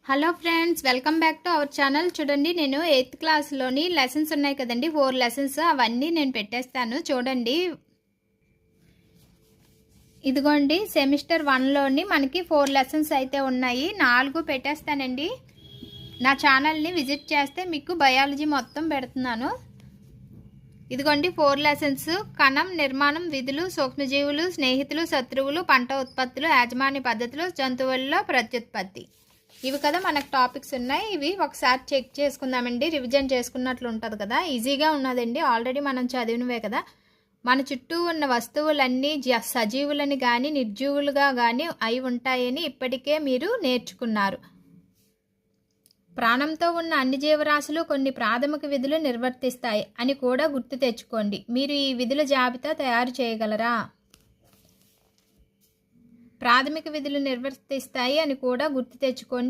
Hello friends, welcome back to our channel. చూడండి, నేను 8th క్లాస్లోని lessons ఉన్నాయి కదండి, 4 లెసన్స్ అవన్నీ నేను పెట్టేస్తాను. చూడండి, ఇదిగోండి సెమిస్టర్ 1లోని మనకి 4 లెసన్స్ అయితే ఉన్నాయి. 4 పెట్టేస్తానండి. నా ఛానల్ని విజిట్ చేస్తే మీకు బయాలజీ మొత్తం పెడుతున్నాను. ఇదిగోండి 4 లెసన్స్: కణం, నిర్మాణం, విధులు, సూక్ష్మజీవులు, స్నేహితులు, శత్రువులు, పంట ఉత్పత్తులు, యాజమాన్య పద్ధతులు, జంతువుల్లో ప్రత్యుత్పత్తి. ఇవి కదా మనకు టాపిక్స్ ఉన్నాయి. ఇవి ఒకసారి చెక్ చేసుకుందామండి, రివిజన్ చేసుకున్నట్లు ఉంటుంది కదా. ఈజీగా ఉన్నదండి, ఆల్రెడీ మనం చదివినవే కదా. మన చుట్టూ ఉన్న వస్తువులన్నీ సజీవులని కానీ నిర్జీవులుగా కానీ అయి ఉంటాయని ఇప్పటికే మీరు నేర్చుకున్నారు. ప్రాణంతో ఉన్న అన్ని జీవరాశులు కొన్ని ప్రాథమిక విధులు నిర్వర్తిస్తాయి అని కూడా గుర్తు తెచ్చుకోండి. మీరు ఈ విధుల జాబితా తయారు చేయగలరా? ప్రాథమిక విధులు నిర్వర్తిస్తాయి అని కూడా గుర్తు తెచ్చుకోండి.